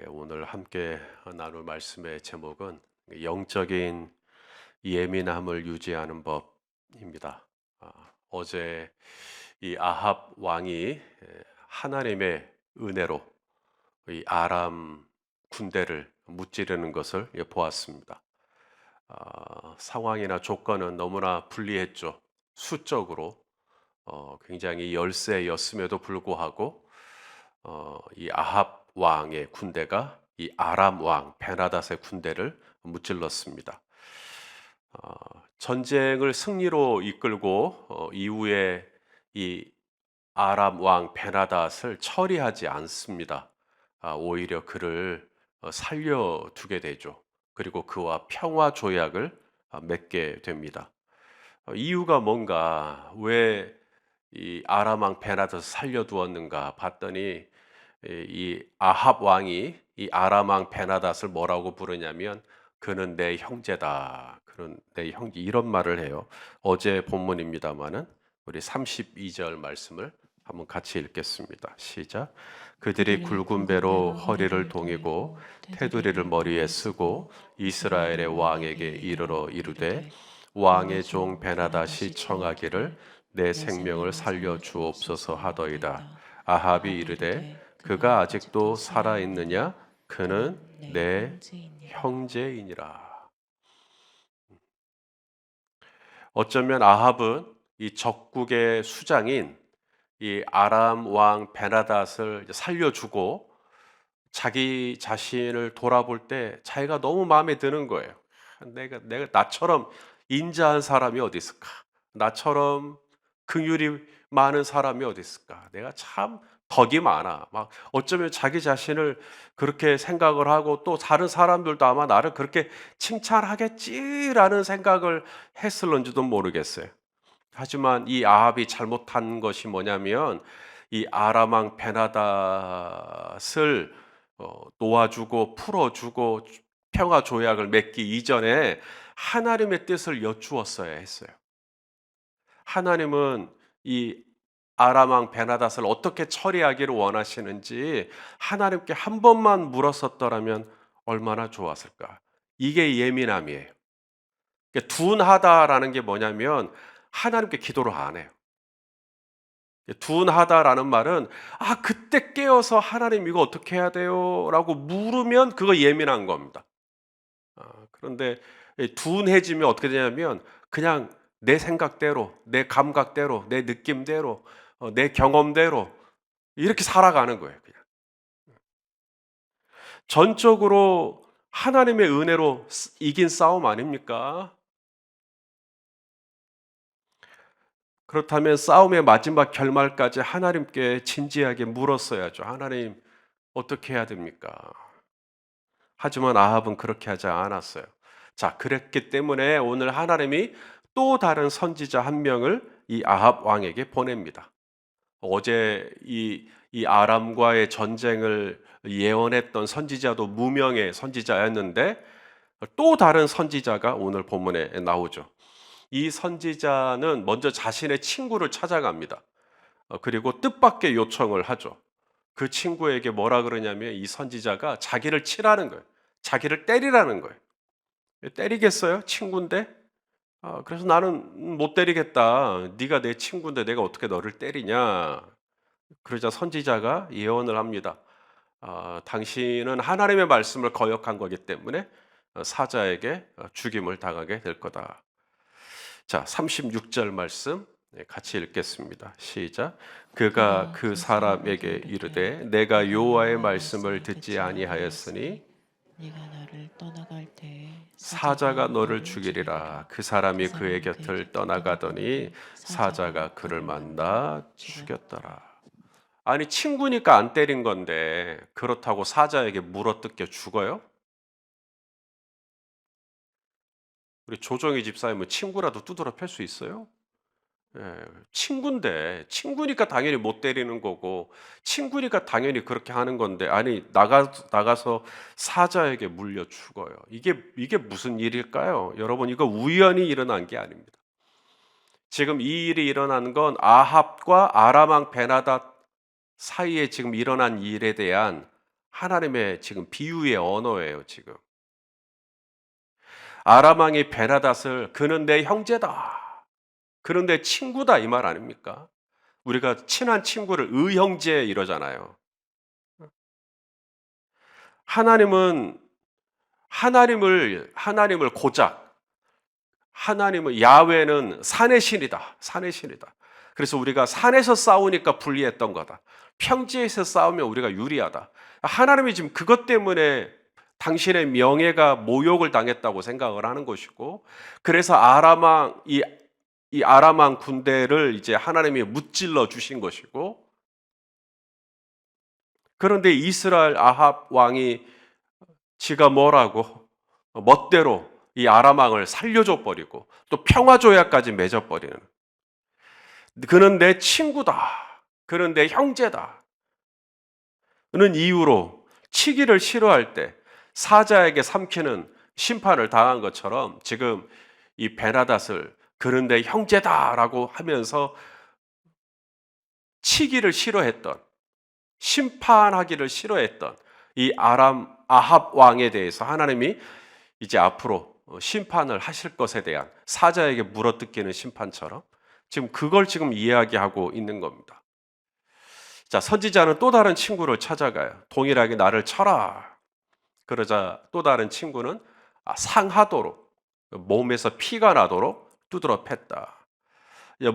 오늘 함께 나눌 말씀의 제목은 영적인 예민함을 유지하는 법입니다. 어제 이 아합 왕이 하나님의 은혜로 이 아람 군대를 무찌르는 것을 보았습니다. 상황이나 조건은 너무나 불리했죠. 수적으로 굉장히 열세였음에도 불구하고 이 아합 왕의 군대가 이 아람 왕 베나닷의 군대를 무찔렀습니다. 전쟁을 승리로 이끌고 이후에 이 아람 왕 베나닷을 처리하지 않습니다. 오히려 그를 살려두게 되죠. 그리고 그와 평화 조약을 맺게 됩니다. 이유가 뭔가, 왜 이 아람 왕 베나닷을 살려두었는가 봤더니, 이 아합 왕이 이 아람 왕 베나닷을 뭐라고 부르냐면, 그는 내 형제다. 그는 내 형제, 이런 말을 해요. 어제 본문입니다마는 우리 32절 말씀을 한번 같이 읽겠습니다. 시작. 그들이 그들이 굵은 굵은 배로 배로 허리를 허리를 동이고 동이고 테두리를 테두리를 머리에 머리에 쓰고 쓰고 이스라엘의 이스라엘의 왕에게 왕에게 이르러 이르러 이르되, 이르되 왕의 왕의 종 종 베나다시 베나다시 청하기를 청하기를 내 내 생명을 생명을 살려 살려 주옵소서 주옵소서 하더이다. 하더이다. 아합이 아합이 이르되, 이르되 그가 그가 아직도 아직도 살아 살아있느냐 있느냐? 그는 그는 내 내 형제이니라. 형제이니라. 어쩌면 아합은 이 적국의 수장인 이 아람 왕 베나닷을 살려주고 자기 자신을 돌아볼 때 자기가 너무 마음에 드는 거예요. 내가 나처럼 인자한 사람이 어디 있을까? 나처럼 긍휼이 많은 사람이 어디 있을까? 내가 참 덕이 많아. 막 어쩌면 자기 자신을 그렇게 생각을 하고, 또 다른 사람들도 아마 나를 그렇게 칭찬하겠지라는 생각을 했을런지도 모르겠어요. 하지만 이 아합이 잘못한 것이 뭐냐면, 이 아람 왕 베나닷을 놓아주고 풀어주고 평화 조약을 맺기 이전에 하나님의 뜻을 여쭈었어야 했어요. 하나님은 이 아람 왕 베나닷을 어떻게 처리하기를 원하시는지 하나님께 한 번만 물었었더라면 얼마나 좋았을까. 이게 예민함이에요. 그러니까 둔하다라는 게 뭐냐면, 하나님께 기도를 안 해요. 둔하다라는 말은, 그때 깨어서 하나님 이거 어떻게 해야 돼요? 라고 물으면 그거 예민한 겁니다. 그런데 둔해지면 어떻게 되냐면, 그냥 내 생각대로, 내 감각대로, 내 느낌대로, 내 경험대로 이렇게 살아가는 거예요. 그냥 전적으로 하나님의 은혜로 이긴 싸움 아닙니까? 그렇다면 싸움의 마지막 결말까지 하나님께 진지하게 물었어야죠. 하나님, 어떻게 해야 됩니까? 하지만 아합은 그렇게 하지 않았어요. 자, 그랬기 때문에 오늘 하나님이 또 다른 선지자 한 명을 이 아합 왕에게 보냅니다. 어제 이 아람과의 전쟁을 예언했던 선지자도 무명의 선지자였는데, 또 다른 선지자가 오늘 본문에 나오죠. 이 선지자는 먼저 자신의 친구를 찾아갑니다. 그리고 뜻밖의 요청을 하죠. 그 친구에게 뭐라 그러냐면, 이 선지자가 자기를 치라는 거예요. 자기를 때리라는 거예요. 때리겠어요? 친구인데? 그래서 나는 못 때리겠다. 네가 내 친구인데 내가 어떻게 너를 때리냐? 그러자 선지자가 예언을 합니다. 당신은 하나님의 말씀을 거역한 거기 때문에 사자에게 죽임을 당하게 될 거다. 자, 36절 말씀 같이 읽겠습니다. 시작. 그가 그가 그 그 사람에게 사람에게 이르되 이르되, 내가 내가 여호와의 여호와의 말씀을 말씀을 듣지 듣지 아니하였으니 아니하였으니 네가 나를 떠나갈 때에 사자가 사자가 너를 너를 죽이리라. 죽이리라. 그 그 사람이 그의 사람이 그의 곁을 곁을 떠나가더니 떠나가더니 사자가 사자가 그를 그를 만나 만나 죽였더라. 죽였더라. 아니, 친구니까 안 때린 건데 그렇다고 사자에게 물어뜯겨 죽어요? 우리 조정희 집사님은 친구라도 두드러 팰 수 있어요? 예, 친구인데, 친구니까 당연히 못 때리는 거고, 친구니까 당연히 그렇게 하는 건데, 아니, 나가서 사자에게 물려 죽어요. 이게 무슨 일일까요? 여러분, 이거 우연히 일어난 게 아닙니다. 지금 이 일이 일어난 건 아합과 아람 왕 베나닷 사이에 지금 일어난 일에 대한 하나님의 지금 비유의 언어예요, 지금. 아람 왕이 베나닷을 그는 내 형제다, 그는 내 친구다, 이 말 아닙니까? 우리가 친한 친구를 의형제 이러잖아요. 하나님은 하나님을 고작, 하나님은 야훼는 산의 신이다, 산의 신이다. 그래서 우리가 산에서 싸우니까 불리했던 거다. 평지에서 싸우면 우리가 유리하다. 하나님이 지금 그것 때문에 당신의 명예가 모욕을 당했다고 생각을 하는 것이고, 그래서 이 아람왕 군대를 이제 하나님이 무찔러 주신 것이고, 그런데 이스라엘 아합 왕이 지가 뭐라고 멋대로 이 아람 왕을 살려줘 버리고 또 평화 조약까지 맺어 버리는, 그는 내 친구다, 그는 내 형제다 는 이유로 치기를 싫어할 때 사자에게 삼키는 심판을 당한 것처럼 지금 이 베나닷을 그는 내 형제다라고 하면서 치기를 싫어했던, 심판하기를 싫어했던 이 아합 왕에 대해서 하나님이 이제 앞으로 심판을 하실 것에 대한, 사자에게 물어뜯기는 심판처럼 지금 그걸 지금 이야기하고 있는 겁니다. 자, 선지자는 또 다른 친구를 찾아가요. 동일하게 나를 쳐라. 그러자 또 다른 친구는 상하도록, 몸에서 피가 나도록 두드러 팼다.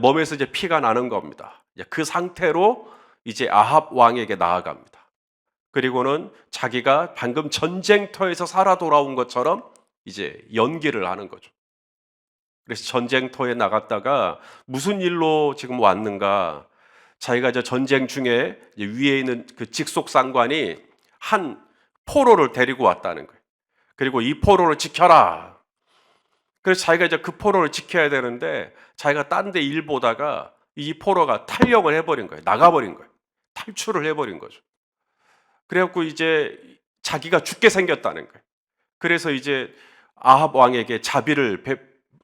몸에서 이제 피가 나는 겁니다. 그 상태로 이제 아합 왕에게 나아갑니다. 그리고는 자기가 방금 전쟁터에서 살아 돌아온 것처럼 이제 연기를 하는 거죠. 그래서 전쟁터에 나갔다가 무슨 일로 지금 왔는가? 자기가 이제 전쟁 중에 위에 있는 그 직속상관이 한 포로를 데리고 왔다는 거예요. 그리고 이 포로를 지켜라. 그래서 자기가 이제 그 포로를 지켜야 되는데 자기가 딴 데 일 보다가 이 포로가 탈영을 해버린 거예요. 나가버린 거예요. 탈출을 해버린 거죠. 그래갖고 이제 자기가 죽게 생겼다는 거예요. 그래서 이제 아합 왕에게 자비를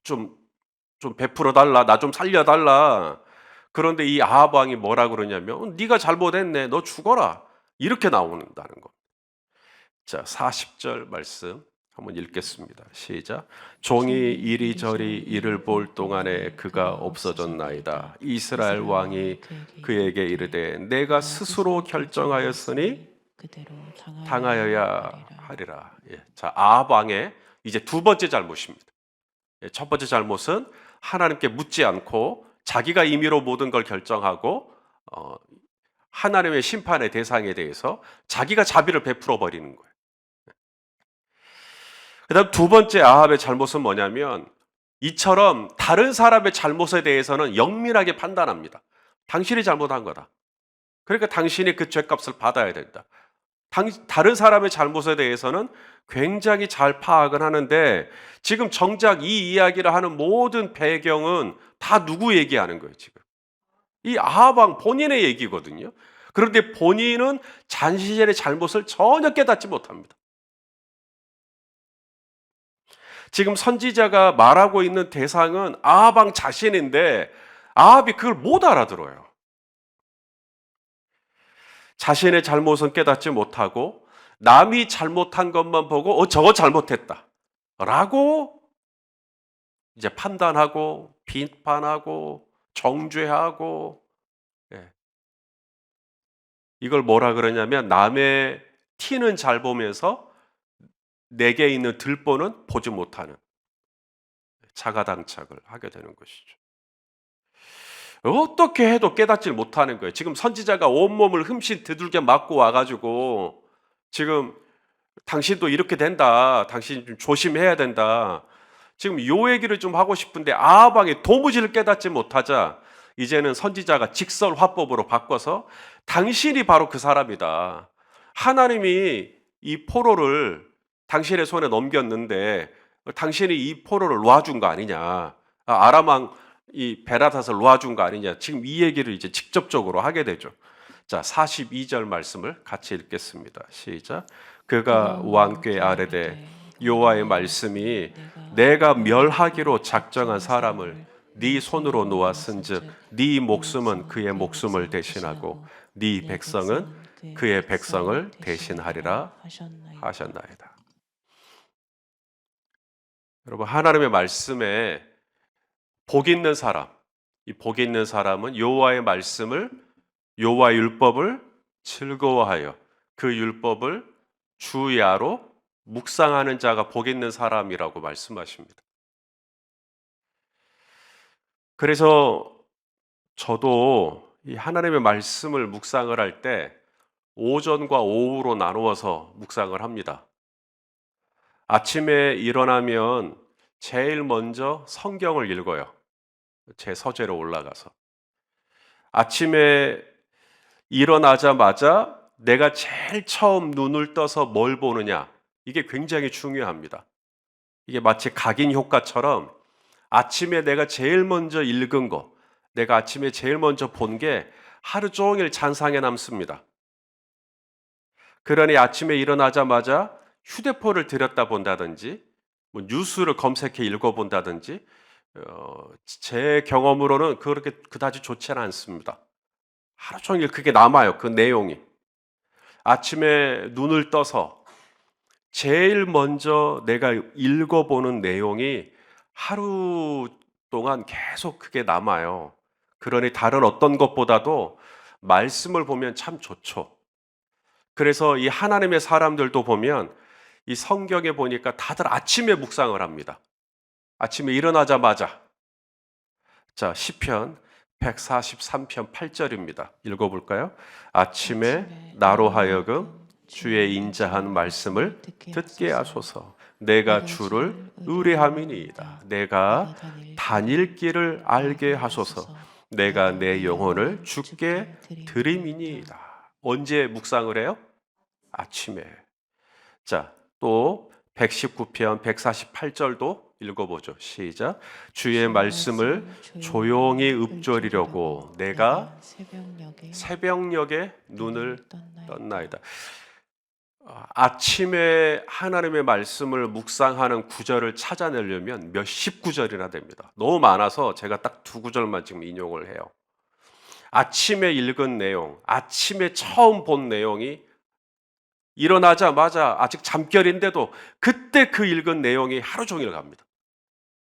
좀 베풀어 달라, 나 좀 살려 달라. 그런데 이 아합 왕이 뭐라 그러냐면 네가 잘못했네, 너 죽어라, 이렇게 나온다는 거. 자, 40절 말씀 한번 읽겠습니다. 시작. 종이 이리저리 이를 볼 동안에 그가 없어졌나이다. 이스라엘 왕이 그에게 이르되 내가 스스로 결정하였으니 그대로 당하여야 하리라. 예. 자, 아합 왕의 이제 두 번째 잘못입니다. 예, 첫 번째 잘못은 하나님께 묻지 않고 자기가 임의로 모든 걸 결정하고 하나님의 심판의 대상에 대해서 자기가 자비를 베풀어 버리는 거예요. 그다음 두 번째 아합의 잘못은 뭐냐면 이처럼 다른 사람의 잘못에 대해서는 영민하게 판단합니다. 당신이 잘못한 거다. 그러니까 당신이 그 죄값을 받아야 된다. 다른 사람의 잘못에 대해서는 굉장히 잘 파악을 하는데 지금 정작 이 이야기를 하는 모든 배경은 다 누구 얘기하는 거예요, 지금? 이 아합 왕 본인의 얘기거든요. 그런데 본인은 자신의 잘못을 전혀 깨닫지 못합니다. 지금 선지자가 말하고 있는 대상은 아합 왕 자신인데 아합이 그걸 못 알아들어요. 자신의 잘못은 깨닫지 못하고 남이 잘못한 것만 보고 저거 잘못했다 라고 이제 판단하고 비판하고 정죄하고, 예. 이걸 뭐라 그러냐면 남의 티는 잘 보면서 내게 있는 들보는 보지 못하는 자가당착을 하게 되는 것이죠. 어떻게 해도 깨닫지 못하는 거예요. 지금 선지자가 온몸을 흠씬 두들겨 맞고 와가지고 지금 당신도 이렇게 된다, 당신 좀 조심해야 된다, 지금 요 얘기를 좀 하고 싶은데 아합 왕이 도무지를 깨닫지 못하자 이제는 선지자가 직설화법으로 바꿔서 당신이 바로 그 사람이다. 하나님이 이 포로를 당신의 손에 넘겼는데 당신이 이 포로를 놓아준 거 아니냐, 아람 왕 이 베나닷을 놓아준 거 아니냐, 지금 이 얘기를 이제 직접적으로 하게 되죠. 자, 42절 말씀을 같이 읽겠습니다. 시작. 그가 왕께 아뢰되 여호와의 말씀이 내가 멸하기로 작정한 사람을 네 손으로 놓았은즉 네 목숨은 그의 목숨을 대신하고 네 백성은 그의 백성을 대신하리라 하셨나이다. 여러분, 하나님의 말씀에 복 있는 사람, 이 복 있는 사람은 여호와의 말씀을, 여호와의 율법을 즐거워하여 그 율법을 주야로 묵상하는 자가 복 있는 사람이라고 말씀하십니다. 그래서 저도 이 하나님의 말씀을 묵상을 할 때 오전과 오후로 나누어서 묵상을 합니다. 아침에 일어나면 제일 먼저 성경을 읽어요. 제 서재로 올라가서. 아침에 일어나자마자 내가 제일 처음 눈을 떠서 뭘 보느냐, 이게 굉장히 중요합니다. 이게 마치 각인 효과처럼 아침에 내가 제일 먼저 읽은 거, 내가 아침에 제일 먼저 본 게 하루 종일 잔상에 남습니다. 그러니 아침에 일어나자마자 휴대폰을 들여다본다든지 뭐 뉴스를 검색해 읽어본다든지 제 경험으로는 그렇게 그다지 좋지는 않습니다. 하루 종일 그게 남아요. 그 내용이. 아침에 눈을 떠서 제일 먼저 내가 읽어보는 내용이 하루 동안 계속 그게 남아요. 그러니 다른 어떤 것보다도 말씀을 보면 참 좋죠. 그래서 이 하나님의 사람들도 보면 이 성경에 보니까 다들 아침에 묵상을 합니다. 아침에 일어나자마자. 자, 시편 143편 8절입니다. 읽어볼까요? 아침에 나로 하여금 주의 인자한 말씀을 듣게 하소서. 내가 주를 의뢰함이니이다. 내가 다닐 길을 알게 하소서. 내가 내 영혼을 주께 드림이니이다. 언제 묵상을 해요? 아침에. 자, 또 119편 148절도 읽어보죠. 시작. 주의 말씀을 조용히 읊조리려고 내가 새벽녘에 눈을 떴나이다. 아침에 하나님의 말씀을 묵상하는 구절을 찾아내려면 몇십 구절이나 됩니다. 너무 많아서 제가 딱 두 구절만 지금 인용을 해요. 아침에 읽은 내용, 아침에 처음 본 내용이 일어나자마자 아직 잠결인데도 그때 그 읽은 내용이 하루 종일 갑니다.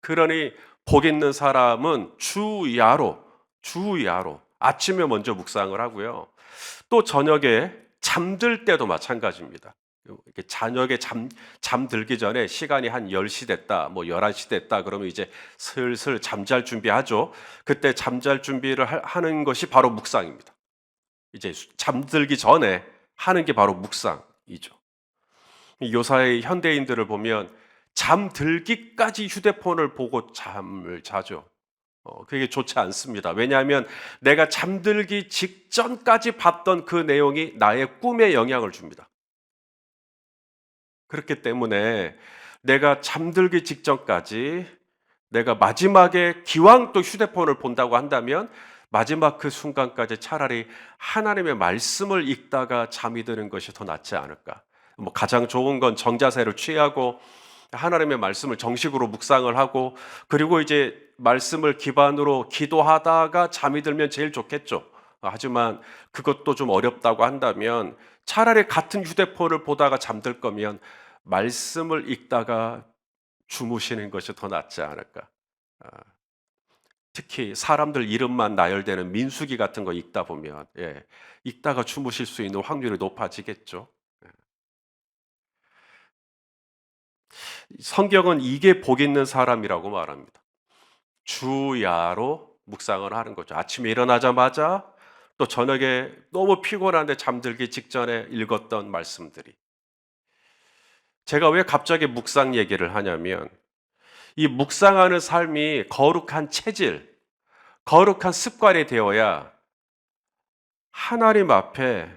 그러니 복 있는 사람은 주야로 아침에 먼저 묵상을 하고요. 또 저녁에 잠들 때도 마찬가지입니다. 이렇게 저녁에 잠들기 전에 시간이 한 10시 됐다, 뭐 11시 됐다 그러면 이제 슬슬 잠잘 준비하죠. 그때 잠잘 준비를 하는 것이 바로 묵상입니다. 이제 잠들기 전에 하는 게 바로 묵상이죠. 요사이 현대인들을 보면 잠들기까지 휴대폰을 보고 잠을 자죠. 그게 좋지 않습니다. 왜냐하면 내가 잠들기 직전까지 봤던 그 내용이 나의 꿈에 영향을 줍니다. 그렇기 때문에 내가 잠들기 직전까지 내가 마지막에 기왕 또 휴대폰을 본다고 한다면 마지막 그 순간까지 차라리 하나님의 말씀을 읽다가 잠이 드는 것이 더 낫지 않을까. 뭐 가장 좋은 건 정자세를 취하고 하나님의 말씀을 정식으로 묵상을 하고 그리고 이제 말씀을 기반으로 기도하다가 잠이 들면 제일 좋겠죠. 하지만 그것도 좀 어렵다고 한다면 차라리 같은 휴대폰을 보다가 잠들 거면 말씀을 읽다가 주무시는 것이 더 낫지 않을까. 특히 사람들 이름만 나열되는 민수기 같은 거 읽다 보면 읽다가 주무실 수 있는 확률이 높아지겠죠. 성경은 이게 복 있는 사람이라고 말합니다. 주야로 묵상을 하는 거죠. 아침에 일어나자마자 또 저녁에 너무 피곤한데 잠들기 직전에 읽었던 말씀들이. 제가 왜 갑자기 묵상 얘기를 하냐면 이 묵상하는 삶이 거룩한 체질, 거룩한 습관이 되어야 하나님 앞에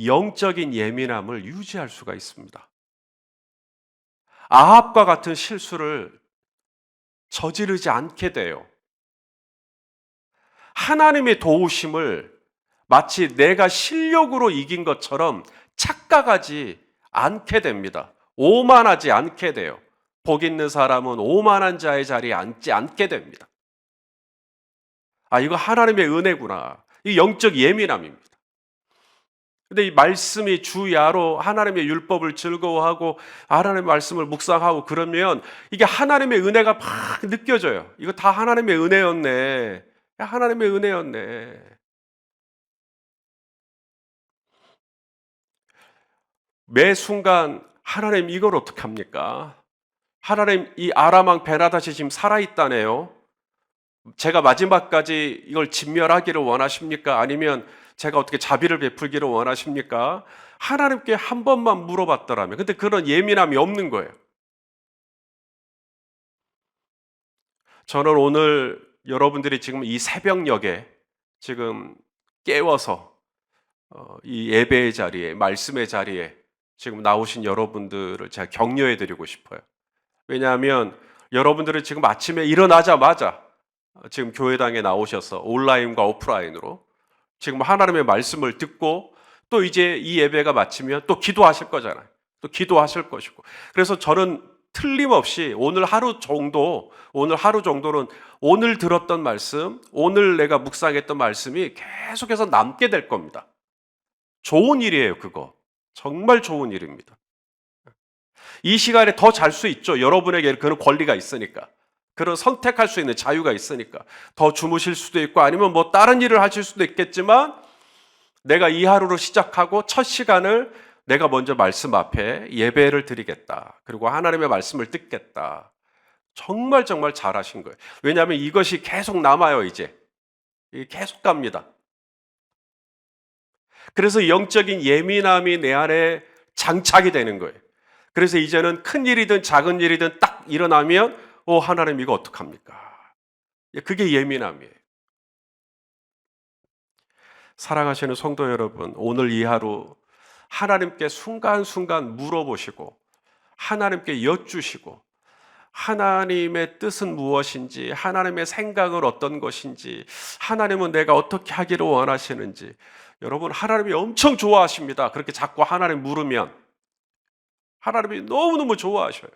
영적인 예민함을 유지할 수가 있습니다. 아합과 같은 실수를 저지르지 않게 돼요. 하나님의 도우심을 마치 내가 실력으로 이긴 것처럼 착각하지 않게 됩니다. 오만하지 않게 돼요. 복 있는 사람은 오만한 자의 자리에 앉지 않게 됩니다. 이거 하나님의 은혜구나. 이 영적 예민함입니다. 근데 이 말씀이 주야로 하나님의 율법을 즐거워하고 하나님의 말씀을 묵상하고 그러면 이게 하나님의 은혜가 막 느껴져요. 이거 다 하나님의 은혜였네. 하나님의 은혜였네. 매 순간 하나님 이걸 어떡합니까? 하나님 이 아람왕 베나다시 지금 살아있다네요. 제가 마지막까지 이걸 진멸하기를 원하십니까? 아니면 제가 어떻게 자비를 베풀기를 원하십니까? 하나님께 한 번만 물어봤더라면. 근데 그런 예민함이 없는 거예요. 저는 오늘 여러분들이 지금 이 새벽녘에 지금 깨워서 이 예배의 자리에, 말씀의 자리에 지금 나오신 여러분들을 제가 격려해 드리고 싶어요. 왜냐하면 여러분들은 지금 아침에 일어나자마자 지금 교회당에 나오셔서 온라인과 오프라인으로 지금 하나님의 말씀을 듣고 또 이제 이 예배가 마치면 또 기도하실 거잖아요. 또 기도하실 것이고. 그래서 저는 틀림없이 오늘 하루 정도는 오늘 들었던 말씀, 오늘 내가 묵상했던 말씀이 계속해서 남게 될 겁니다. 좋은 일이에요, 그거. 정말 좋은 일입니다. 이 시간에 더 잘 수 있죠. 여러분에게 그런 권리가 있으니까. 그런 선택할 수 있는 자유가 있으니까. 더 주무실 수도 있고 아니면 뭐 다른 일을 하실 수도 있겠지만 내가 이 하루를 시작하고 첫 시간을 내가 먼저 말씀 앞에 예배를 드리겠다. 그리고 하나님의 말씀을 듣겠다. 정말 정말 잘하신 거예요. 왜냐하면 이것이 계속 남아요, 이제. 이게 계속 갑니다. 그래서 영적인 예민함이 내 안에 장착이 되는 거예요. 그래서 이제는 큰 일이든 작은 일이든 딱 일어나면 하나님 이거 어떡합니까? 그게 예민함이에요. 사랑하시는 성도 여러분, 오늘 이 하루 하나님께 순간순간 물어보시고 하나님께 여쭈시고 하나님의 뜻은 무엇인지, 하나님의 생각은 어떤 것인지, 하나님은 내가 어떻게 하기를 원하시는지. 여러분, 하나님이 엄청 좋아하십니다. 그렇게 자꾸 하나님 물으면 하나님이 너무너무 좋아하셔요.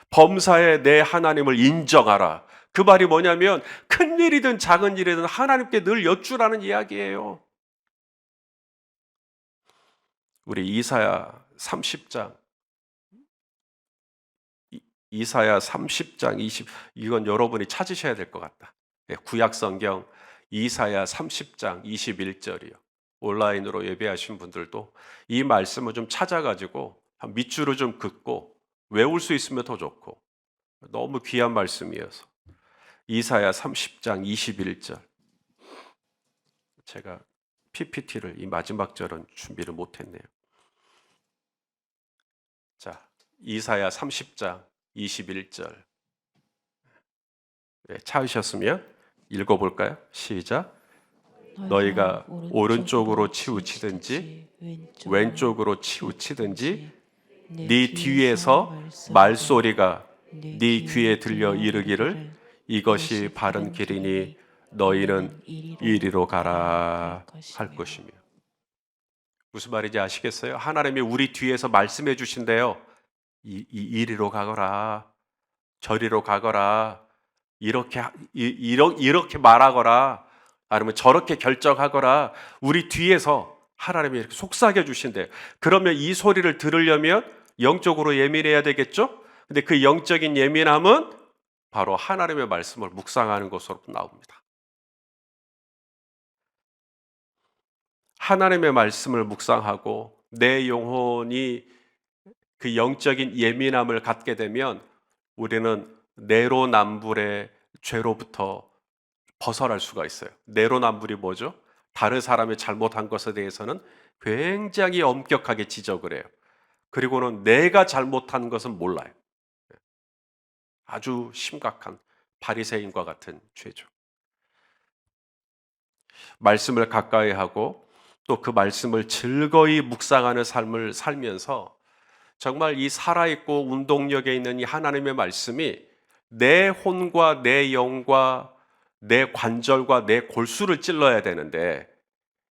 범사에 내 하나님을 인정하라. 그 말이 뭐냐면 큰 일이든 작은 일이든 하나님께 늘 여쭈라는 이야기예요. 우리 이사야 30장 이사야 30장 20 이건 여러분이 찾으셔야 될 것 같다. 구약 성경 이사야 30장 21절이요. 온라인으로 예배하신 분들도 이 말씀을 좀 찾아가지고 밑줄을 좀 긋고 외울 수 있으면 더 좋고 너무 귀한 말씀이어서 이사야 30장 21절 제가 PPT를 이 마지막 절은 준비를 못했네요. 자, 이사야 30장 21절 찾으셨으면 읽어볼까요? 시작. 너희가 오른쪽으로 치우치든지 왼쪽으로 치우치든지 네 뒤에서 말소리가 네 귀에 들려 이르기를 이것이 바른 길이니 너희는 이리로 가라 할 것이며. 무슨 말인지 아시겠어요? 하나님이 우리 뒤에서 말씀해 주신대요. 이리로 가거라, 저리로 가거라, 이렇게 말하거라, 아니면 저렇게 결정하거라. 우리 뒤에서 하나님이 이렇게 속삭여 주신대요. 그러면 이 소리를 들으려면 영적으로 예민해야 되겠죠? 근데 그 영적인 예민함은 바로 하나님의 말씀을 묵상하는 것으로 나옵니다. 하나님의 말씀을 묵상하고 내 영혼이 그 영적인 예민함을 갖게 되면 우리는 내로남불의 죄로부터 벗어날 수가 있어요. 내로남불이 뭐죠? 다른 사람이 잘못한 것에 대해서는 굉장히 엄격하게 지적을 해요. 그리고는 내가 잘못한 것은 몰라요. 아주 심각한 바리새인과 같은 죄죠. 말씀을 가까이 하고 또 그 말씀을 즐거이 묵상하는 삶을 살면서 정말 이 살아있고 운동력에 있는 이 하나님의 말씀이 내 혼과 내 영과 내 관절과 내 골수를 찔러야 되는데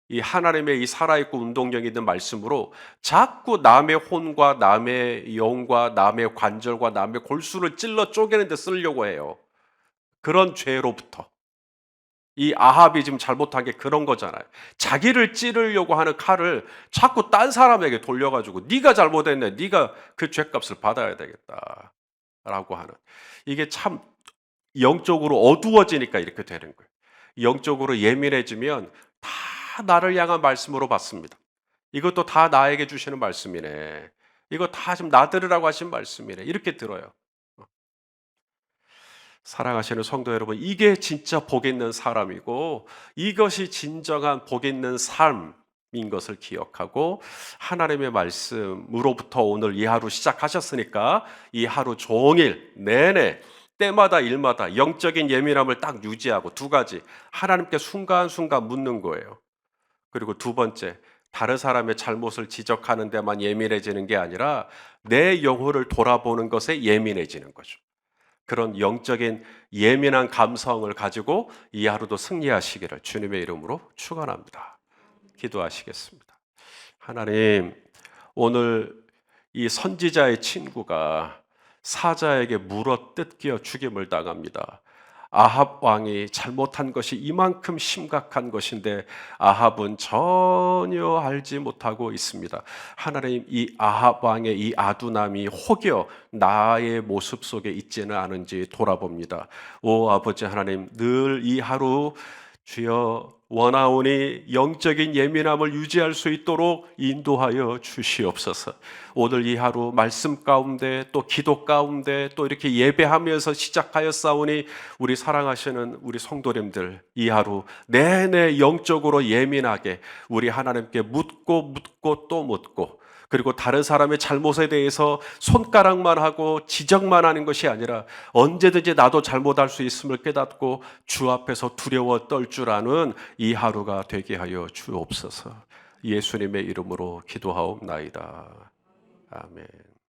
이 하나님의 이 살아있고 운동력 있는 말씀으로 자꾸 남의 혼과 남의 영과 남의 관절과 남의 골수를 찔러 쪼개는 데 쓰려고 해요. 그런 죄로부터 이 아합이 지금 잘못한 게 그런 거잖아요. 자기를 찌르려고 하는 칼을 자꾸 딴 사람에게 돌려가지고 네가 잘못했네, 네가 그 죄값을 받아야 되겠다라고 하는, 이게 참 영적으로 어두워지니까 이렇게 되는 거예요. 영적으로 예민해지면 다 나를 향한 말씀으로 받습니다. 이것도 다 나에게 주시는 말씀이네. 이거 다 지금 나 들으라고 하신 말씀이네. 이렇게 들어요. 사랑하시는 성도 여러분, 이게 진짜 복 있는 사람이고 이것이 진정한 복 있는 삶인 것을 기억하고, 하나님의 말씀으로부터 오늘 이 하루 시작하셨으니까 이 하루 종일 내내 때마다 일마다 영적인 예민함을 딱 유지하고, 두 가지, 하나님께 순간순간 묻는 거예요. 그리고 두 번째, 다른 사람의 잘못을 지적하는 데만 예민해지는 게 아니라 내 영혼을 돌아보는 것에 예민해지는 거죠. 그런 영적인 예민한 감성을 가지고 이 하루도 승리하시기를 주님의 이름으로 축원합니다. 기도하시겠습니다. 하나님, 오늘 이 선지자의 친구가 사자에게 물어 뜯겨 죽임을 당합니다. 아합 왕이 잘못한 것이 이만큼 심각한 것인데 아합은 전혀 알지 못하고 있습니다. 하나님, 이 아합 왕의 이 아둔함이 혹여 나의 모습 속에 있지는 않은지 돌아봅니다. 오 아버지 하나님, 늘 이 하루 주여 원하오니 영적인 예민함을 유지할 수 있도록 인도하여 주시옵소서. 오늘 이 하루 말씀 가운데 또 기도 가운데 또 이렇게 예배하면서 시작하였사오니 우리 사랑하시는 우리 성도님들, 이 하루 내내 영적으로 예민하게 우리 하나님께 묻고 또 묻고, 그리고 다른 사람의 잘못에 대해서 손가락만 하고 지적만 하는 것이 아니라 언제든지 나도 잘못할 수 있음을 깨닫고 주 앞에서 두려워 떨 줄 아는 이 하루가 되게 하여 주옵소서. 예수님의 이름으로 기도하옵나이다. 아멘.